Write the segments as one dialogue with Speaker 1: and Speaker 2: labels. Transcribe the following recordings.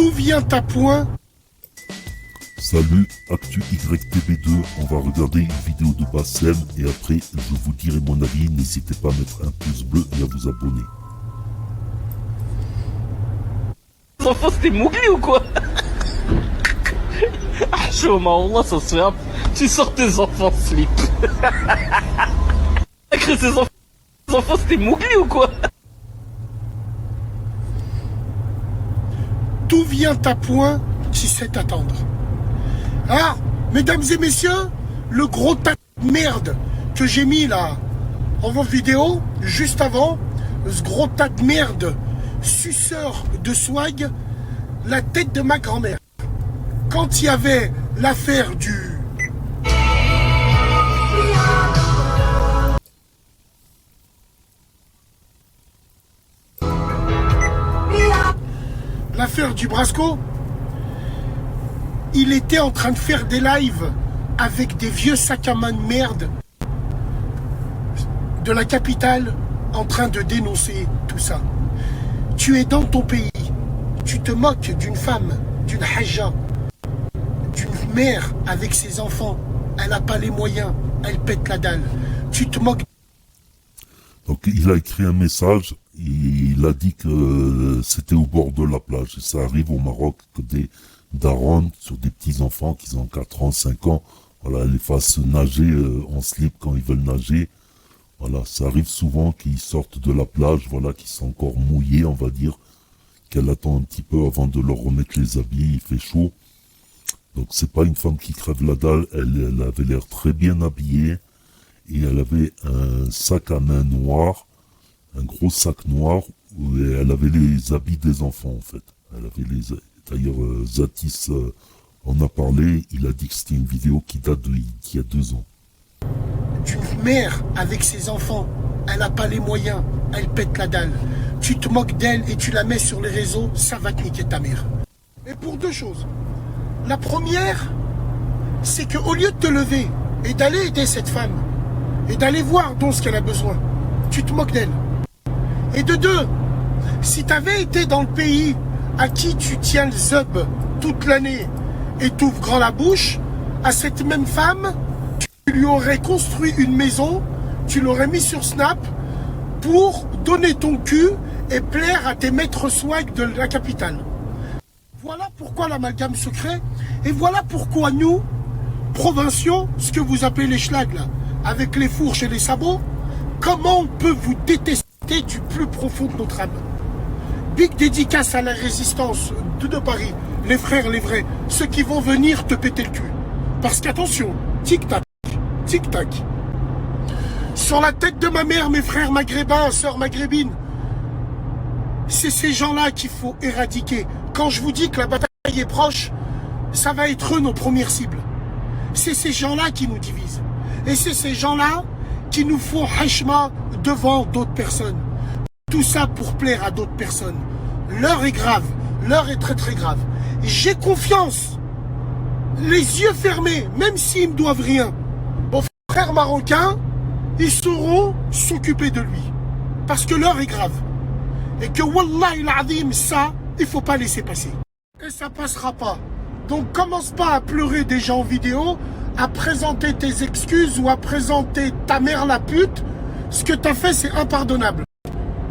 Speaker 1: D'où vient ta point?
Speaker 2: Salut, Actu YTB2, on va regarder une vidéo de Bassem et après je vous dirai mon avis, n'hésitez pas à mettre un pouce bleu et à vous abonner.
Speaker 3: Les enfants c'était Mowgli ou quoi? Ah chaud, Allah ça se fait un... Tu sors tes enfants slip. Les enfants c'était Mowgli ou quoi?
Speaker 1: D'où vient ta point si c'est attendre? Ah, mesdames et messieurs, le gros tas de merde que j'ai mis là en vos vidéos, juste avant, ce gros tas de merde, suceur de swag, la tête de ma grand-mère. Quand il y avait l'affaire du... L'affaire du Brasco, il était en train de faire des lives avec des vieux sacs à main de merde de la capitale en train de dénoncer tout ça. Tu es dans ton pays, tu te moques d'une femme, d'une hajja, d'une mère avec ses enfants, elle n'a pas les moyens, elle pète la dalle. Tu te moques.
Speaker 2: Donc il a écrit un message, il a dit que c'était au bord de la plage. Et ça arrive au Maroc que des darons sur des petits enfants qui ont 4 ans, 5 ans, voilà, les fassent nager en slip quand ils veulent nager. Voilà, ça arrive souvent qu'ils sortent de la plage, voilà, qu'ils sont encore mouillés, on va dire, qu'elle attend un petit peu avant de leur remettre les habits, il fait chaud. Donc c'est pas une femme qui crève la dalle, elle avait l'air très bien habillée, et elle avait un sac à main noir, un gros sac noir, où elle avait les habits des enfants en fait. Elle avait les... D'ailleurs, Zatis en a parlé, il a dit que c'était une vidéo qui date d'il y a 2 ans.
Speaker 1: D'une mère avec ses enfants, elle n'a pas les moyens, elle pète la dalle. Tu te moques d'elle et tu la mets sur les réseaux, ça va te niquer ta mère. Et pour 2 choses. La première, c'est qu'au lieu de te lever et d'aller aider cette femme, et d'aller voir dont ce qu'elle a besoin, tu te moques d'elle. Et de 2, si tu avais été dans le pays à qui tu tiens le zub toute l'année et t'ouvres grand la bouche, à cette même femme, tu lui aurais construit une maison, tu l'aurais mis sur Snap pour donner ton cul et plaire à tes maîtres swag de la capitale. Voilà pourquoi l'amalgame se crée et voilà pourquoi nous, provinciaux, ce que vous appelez les schlags là, avec les fourches et les sabots, comment on peut vous détester du plus profond de notre âme. Big dédicace à la résistance de Paris, les frères, les vrais, ceux qui vont venir te péter le cul. Parce qu'attention, tic-tac, tic-tac. Sur la tête de ma mère, mes frères maghrébins, sœurs maghrébines, c'est ces gens-là qu'il faut éradiquer. Quand je vous dis que la bataille est proche, ça va être eux nos premières cibles. C'est ces gens-là qui nous divisent. Et c'est ces gens-là qui nous font hachma devant d'autres personnes. Tout ça pour plaire à d'autres personnes. L'heure est grave. L'heure est très très grave. J'ai confiance. Les yeux fermés, même s'ils ne me doivent rien. Mon frère marocain, ils sauront s'occuper de lui. Parce que l'heure est grave. Et que Wallahi l'azim, ça, il ne faut pas laisser passer. Et ça passera pas. Donc commence pas à pleurer déjà en vidéo, à présenter tes excuses ou à présenter ta mère la pute. Ce que tu as fait, c'est impardonnable.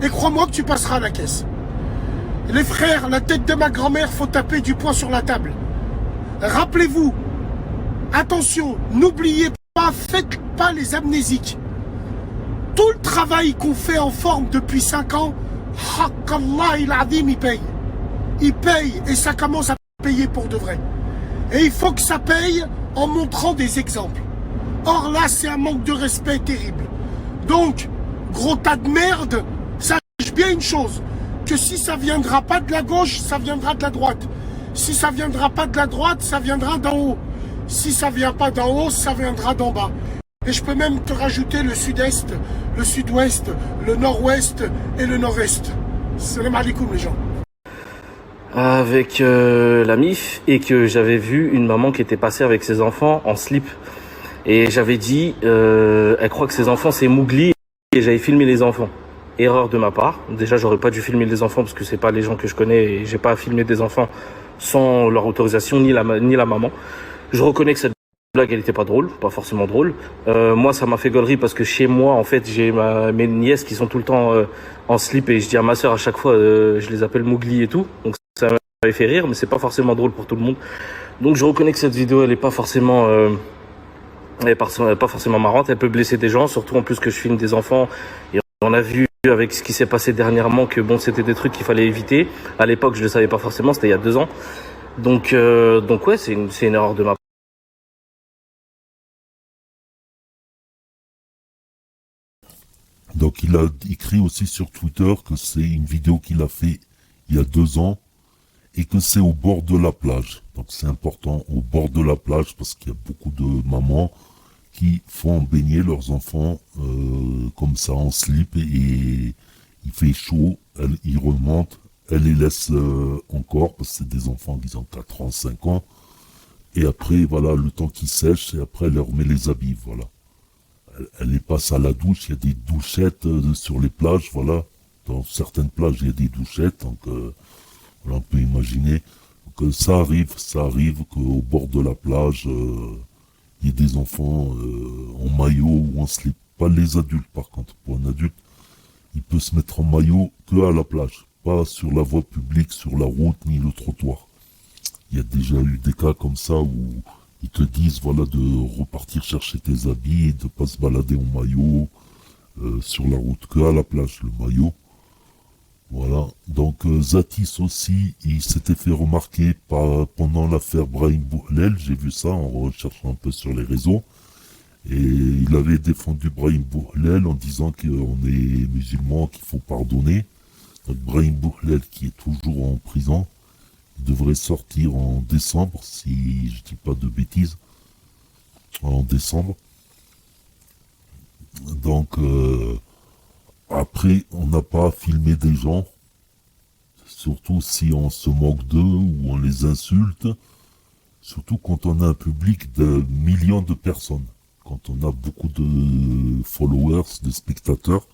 Speaker 1: Et crois-moi que tu passeras à la caisse. Les frères, la tête de ma grand-mère, faut taper du poing sur la table. Rappelez-vous, attention, n'oubliez pas, faites pas les amnésiques. Tout le travail qu'on fait en forme depuis 5 ans, Haqallah il adim, il paye. Il paye et ça commence à payer pour de vrai. Et il faut que ça paye en montrant des exemples. Or là, c'est un manque de respect terrible. Donc, gros tas de merde, sache bien une chose, que si ça viendra pas de la gauche, ça viendra de la droite. Si ça viendra pas de la droite, ça viendra d'en haut. Si ça vient pas d'en haut, ça viendra d'en bas. Et je peux même te rajouter le sud-est, le sud-ouest, le nord-ouest et le nord-est. Salam alaikum les gens.
Speaker 3: Avec la MIF et que j'avais vu une maman qui était passée avec ses enfants en slip. Et j'avais dit, elle croit que ses enfants c'est Mowgli et j'avais filmé les enfants. erreur de ma part. Déjà, j'aurais pas dû filmer les enfants parce que c'est pas les gens que je connais et j'ai pas à filmer des enfants sans leur autorisation ni la maman. Je reconnais que cette blague, elle était pas drôle, pas forcément drôle. Moi, ça m'a fait gaulerie parce que chez moi, en fait, j'ai mes nièces qui sont tout le temps en slip et je dis à ma sœur à chaque fois, je les appelle Mougli et tout. Donc ça m'avait fait rire, mais c'est pas forcément drôle pour tout le monde. Donc je reconnais que cette vidéo, elle est pas forcément marrante. Elle peut blesser des gens, surtout en plus que je filme des enfants. Et on a vu avec ce qui s'est passé dernièrement que bon, c'était des trucs qu'il fallait éviter. À l'époque, je le savais pas forcément, c'était il y a 2 ans. Donc ouais, c'est une erreur de ma part.
Speaker 2: Donc il a écrit aussi sur Twitter que c'est une vidéo qu'il a fait il y a 2 ans et que c'est au bord de la plage. Donc c'est important, au bord de la plage, parce qu'il y a beaucoup de mamans qui font baigner leurs enfants comme ça en slip et il fait chaud, ils remontent, elle les laisse encore, parce que c'est des enfants qui ont 4 ans, 5 ans, et après voilà, le temps qu'ils sèchent, et après elle leur met les habits, voilà. Elle les passe à la douche, il y a des douchettes sur les plages, voilà. Dans certaines plages, il y a des douchettes, donc voilà, on peut imaginer que ça arrive qu'au bord de la plage, il y ait des enfants en maillot ou en slip. Pas les adultes, par contre. Pour un adulte, il peut se mettre en maillot que à la plage, pas sur la voie publique, sur la route, ni le trottoir. Il y a déjà eu des cas comme ça où ils te disent voilà de repartir chercher tes habits et de pas se balader en maillot sur la route, que à la plage, le maillot. Voilà. Donc Zatis aussi, il s'était fait remarquer pendant l'affaire Brahim Bouhlel, j'ai vu ça en recherchant un peu sur les réseaux. Et il avait défendu Brahim Bouhlel en disant qu'on est musulman, qu'il faut pardonner. Donc Brahim Bouhlel qui est toujours en prison, il devrait sortir en décembre, si je dis pas de bêtises, en décembre. Donc après, on n'a pas filmé des gens, surtout si on se moque d'eux ou on les insulte, surtout quand on a un public de millions de personnes, quand on a beaucoup de followers, de spectateurs.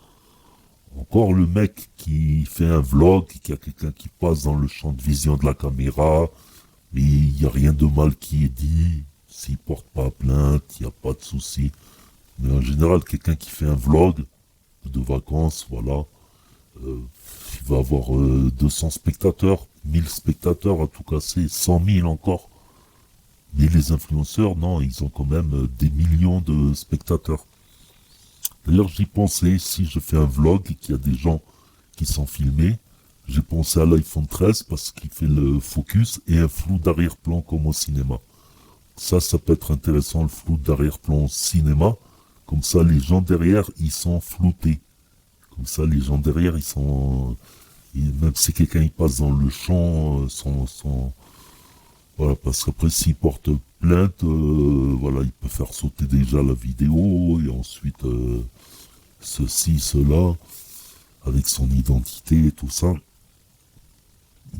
Speaker 2: Encore le mec qui fait un vlog, qui a quelqu'un qui passe dans le champ de vision de la caméra, mais il n'y a rien de mal qui est dit, s'il porte pas plainte, il n'y a pas de souci. Mais en général, quelqu'un qui fait un vlog de vacances, voilà, il va avoir 200 spectateurs, 1000 spectateurs à tout casser, 100 000 encore. Mais les influenceurs, non, ils ont quand même des millions de spectateurs. D'ailleurs, j'y pensais, si je fais un vlog et qu'il y a des gens qui sont filmés, j'ai pensé à l'iPhone 13 parce qu'il fait le focus et un flou d'arrière-plan comme au cinéma. Ça peut être intéressant, le flou d'arrière-plan au cinéma. Comme ça, les gens derrière, ils sont floutés. Comme ça, les gens derrière, ils sont... même si quelqu'un il passe dans le champ, voilà, parce qu'après, s'il porte plainte, voilà, il peut faire sauter déjà la vidéo, et ensuite, ceci, cela, avec son identité et tout ça.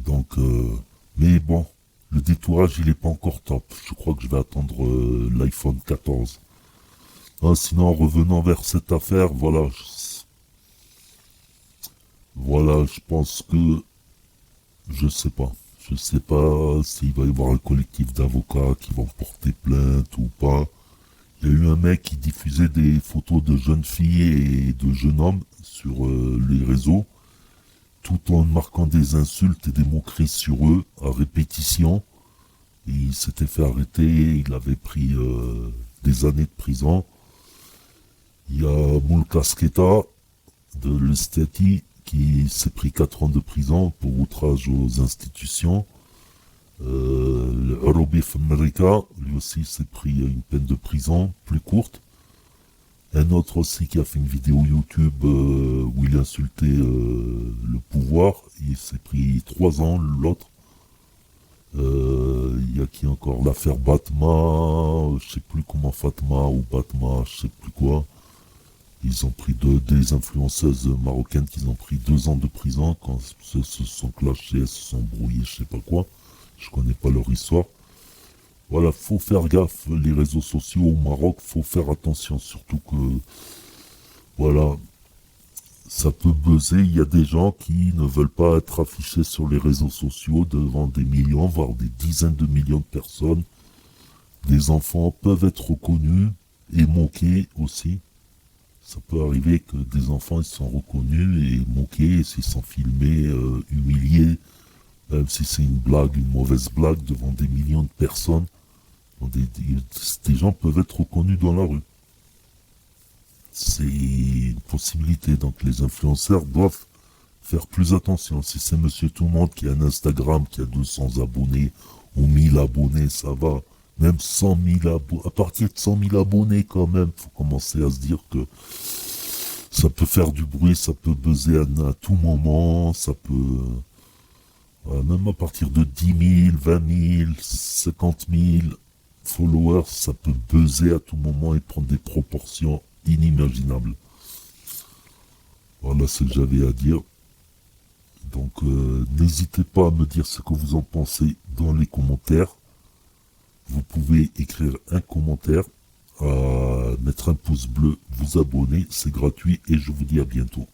Speaker 2: Donc, mais bon, le détourage, il est pas encore top. Je crois que je vais attendre l'iPhone 14. Ah, sinon, en revenant vers cette affaire, voilà, je pense que, je sais pas s'il va y avoir un collectif d'avocats qui vont porter plainte ou pas. Il y a eu un mec qui diffusait des photos de jeunes filles et de jeunes hommes sur les réseaux, tout en marquant des insultes et des moqueries sur eux à répétition. Et il s'était fait arrêter, il avait pris des années de prison. Il y a Moulkasketa de l'Estati qui s'est pris 4 ans de prison pour outrage aux institutions. Robbie America, lui aussi s'est pris une peine de prison plus courte. Un autre aussi qui a fait une vidéo YouTube où il insultait le pouvoir, il s'est pris 3 ans, l'autre. Il y a qui encore? L'affaire Batma, je sais plus comment, Fatma ou Batma, je sais plus quoi. Ils ont pris des influenceuses marocaines qui ont pris 2 ans de prison quand elles se sont clashées, elles se sont brouillées, je sais pas quoi. Je connais pas leur histoire. Voilà, faut faire gaffe, les réseaux sociaux au Maroc, faut faire attention, surtout que, voilà, ça peut buzzer. Il y a des gens qui ne veulent pas être affichés sur les réseaux sociaux devant des millions, voire des dizaines de millions de personnes. Des enfants peuvent être reconnus et moqués aussi. Ça peut arriver que des enfants ils sont reconnus et moqués, s'ils sont filmés, humiliés, même si c'est une blague, une mauvaise blague devant des millions de personnes. Des gens peuvent être reconnus dans la rue. C'est une possibilité. Donc les influenceurs doivent faire plus attention. Si c'est Monsieur Tout-le-Monde qui a un Instagram, qui a 200 abonnés ou 1000 abonnés, ça va. Même 100 000 abonnés. À partir de 100 000 abonnés quand même, faut commencer à se dire que ça peut faire du bruit, ça peut buzzer à tout moment, ça peut... même à partir de 10 000, 20 000, 50 000 followers, ça peut buzzer à tout moment et prendre des proportions inimaginables. Voilà ce que j'avais à dire. Donc n'hésitez pas à me dire ce que vous en pensez dans les commentaires. Vous pouvez écrire un commentaire, mettre un pouce bleu, vous abonner, c'est gratuit et je vous dis à bientôt.